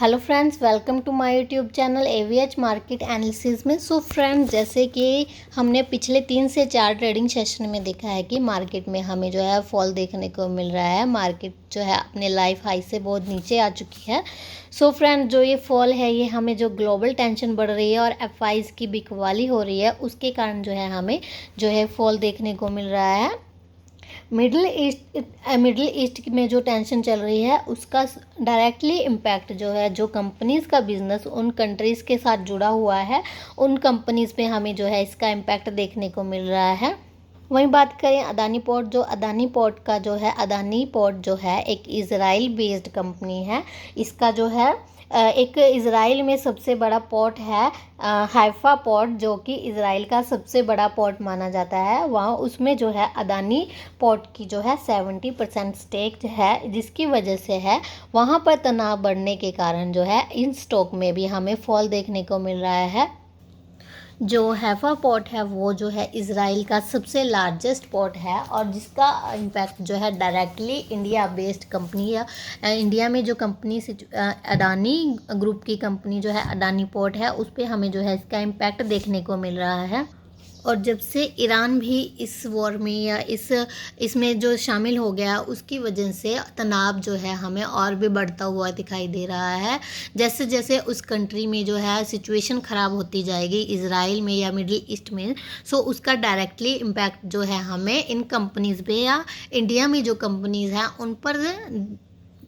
Hello friends, welcome to my YouTube channel AVH market analysis में। So friends, जैसे कि हमने पिछले 3 से 4 ट्रेडिंग सेशन में देखा है कि मार्केट में हमें जो है फॉल देखने को मिल रहा है। मार्केट जो है अपने लाइफ हाई से बहुत नीचे आ चुकी है। सो फ्रेंड्स, जो ये फॉल है ये हमें जो ग्लोबल टेंशन बढ़ रही है और एफआईज की बिकवाली हो रही है उसके कारण जो है हमें जो है फॉल देखने को मिल रहा है। मिडिल ईस्ट में जो टेंशन चल रही है उसका डायरेक्टली इम्पैक्ट जो है, जो कंपनीज़ का बिजनेस उन कंट्रीज़ के साथ जुड़ा हुआ है, उन कंपनीज़ पे हमें जो है इसका इम्पैक्ट देखने को मिल रहा है। वहीं बात करें अदानी पोर्ट, जो अदानी पोर्ट का जो है, अदानी पोर्ट जो है एक इज़राइल बेस्ड कंपनी है। इसका जो है एक इज़राइल में सबसे बड़ा पोर्ट है हाइफा पोर्ट, जो कि इज़राइल का सबसे बड़ा पोर्ट माना जाता है। वहाँ उसमें जो है अदानी पोर्ट की जो है 70% स्टेक है, जिसकी वजह से है वहाँ पर तनाव बढ़ने के कारण जो है इन स्टॉक में भी हमें फॉल देखने को मिल रहा है। जो हैफा पोर्ट है वो जो है इज़राइल का सबसे लार्जेस्ट पोर्ट है और जिसका इम्पैक्ट जो है डायरेक्टली इंडिया बेस्ड कंपनी या इंडिया में जो कंपनी अडानी ग्रुप की कंपनी जो है अडानी पोर्ट है उस पर हमें जो है इसका इम्पैक्ट देखने को मिल रहा है। और जब से ईरान भी इस वॉर में या इसमें जो शामिल हो गया उसकी वजह से तनाव जो है हमें और भी बढ़ता हुआ दिखाई दे रहा है। जैसे जैसे उस कंट्री में जो है सिचुएशन ख़राब होती जाएगी इज़राइल में या मिडिल ईस्ट में, सो उसका डायरेक्टली इम्पैक्ट जो है हमें इन कंपनीज़ पे या इंडिया में जो कंपनीज़ हैं उन पर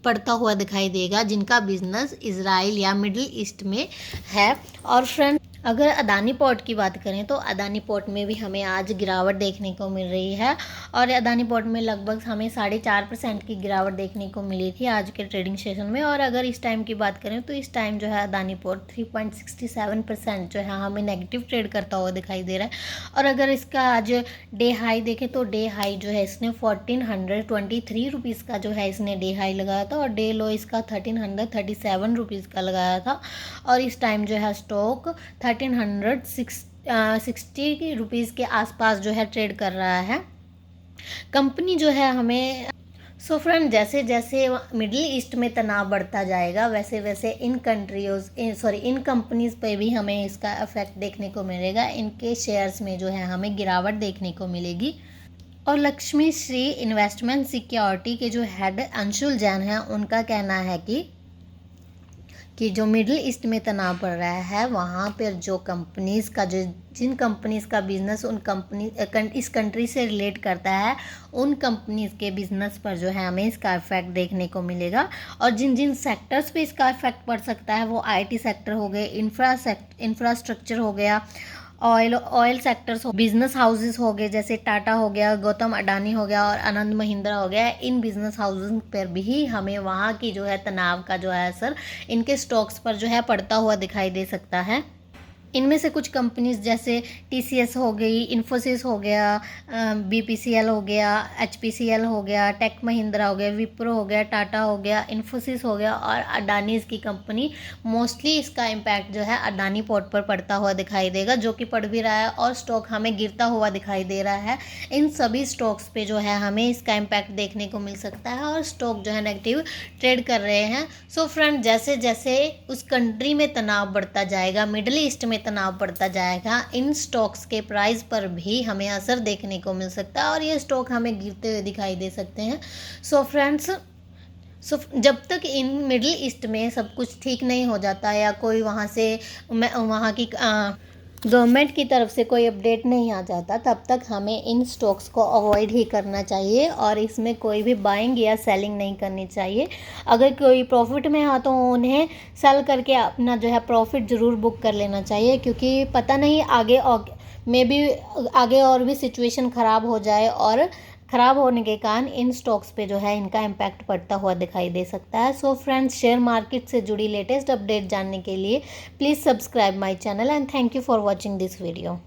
पड़ता हुआ दिखाई देगा जिनका बिजनेस इज़राइल या मिडिल ईस्ट में है। और फ्रेंड, अगर अदानी पोर्ट की बात करें तो अदानी पोर्ट में भी हमें आज गिरावट देखने को मिल रही है और अदानी पोर्ट में लगभग हमें 4.5% की गिरावट देखने को मिली थी आज के ट्रेडिंग सेशन में। और अगर इस टाइम की बात करें तो इस टाइम जो है अदानी पोर्ट 3.67% जो है हमें नेगेटिव ट्रेड करता हुआ दिखाई दे रहा है। और अगर इसका आज डे हाई देखें तो डे हाई जो है इसने 1423 रुपीज़ का जो है इसने डे हाई लगाया था और डे लो इसका 1337 रुपीज़ का लगाया था। और इस टाइम जो है स्टॉक 1360 रुपीज़ के आसपास जो है ट्रेड कर रहा है। कंपनी जो है हमें सो फ्रेंड, जैसे जैसे मिडिल ईस्ट में तनाव बढ़ता जाएगा वैसे वैसे इन कंपनीज़ पे भी हमें इसका इफेक्ट देखने को मिलेगा। इनके शेयर्स में जो है हमें गिरावट देखने को मिलेगी। और लक्ष्मी श्री इन्वेस्टमेंट सिक्योरिटी के जो हेड अंशुल जैन हैं उनका कहना है कि जो मिडिल ईस्ट में तनाव बढ़ रहा है वहाँ पर जो कंपनीज़ का जिन कंपनीज़ का बिज़नेस इस कंट्री से रिलेट करता है उन कंपनीज़ के बिज़नेस पर जो है हमें इसका इफेक्ट देखने को मिलेगा। और जिन जिन सेक्टर्स पे इसका इफेक्ट पड़ सकता है वो आईटी सेक्टर हो गए, इंफ्रास्ट्रक्चर हो गया, ऑयल सेक्टर्स हो, बिजनेस हाउसेस हो गए जैसे टाटा हो गया, गौतम अडानी हो गया और आनंद महिंद्रा हो गया। इन बिजनेस हाउसेस पर भी हमें वहाँ की जो है तनाव का जो है असर इनके स्टॉक्स पर जो है पड़ता हुआ दिखाई दे सकता है। इनमें से कुछ कंपनीज जैसे टीसीएस हो गई, इन्फोसिस हो गया, बीपीसीएल हो गया, एचपीसीएल हो गया, टेक महिंद्रा हो गया, विप्रो हो गया, टाटा हो गया, इन्फोसिस हो गया और अडानीज़ की कंपनी, मोस्टली इसका इम्पैक्ट जो है अडानी पोर्ट पर पड़ता हुआ दिखाई देगा, जो कि पड़ भी रहा है और स्टॉक हमें गिरता हुआ दिखाई दे रहा है। इन सभी स्टॉक्स पे जो है हमें इसका इम्पैक्ट देखने को मिल सकता है और स्टॉक जो है नेगेटिव ट्रेड कर रहे हैं। सो फ्रेंड, जैसे जैसे उस कंट्री में तनाव बढ़ता जाएगा, मिडिल ईस्ट में तनाव बढ़ता जाएगा, इन स्टॉक्स के प्राइस पर भी हमें असर देखने को मिल सकता है और ये स्टॉक हमें गिरते हुए दिखाई दे सकते हैं। सो फ्रेंड्स, जब तक इन मिडिल ईस्ट में सब कुछ ठीक नहीं हो जाता या कोई वहाँ की गवर्नमेंट की तरफ से कोई अपडेट नहीं आ जाता, तब तक हमें इन स्टॉक्स को अवॉइड ही करना चाहिए और इसमें कोई भी बाइंग या सेलिंग नहीं करनी चाहिए। अगर कोई प्रॉफिट में है तो उन्हें सेल करके अपना जो है प्रॉफिट ज़रूर बुक कर लेना चाहिए, क्योंकि पता नहीं आगे और भी सिचुएशन ख़राब हो जाए और ख़राब होने के कारण इन स्टॉक्स पे जो है इनका इम्पैक्ट पड़ता हुआ दिखाई दे सकता है। सो फ्रेंड्स, शेयर मार्केट से जुड़ी लेटेस्ट अपडेट जानने के लिए please subscribe my channel and thank you for watching this video.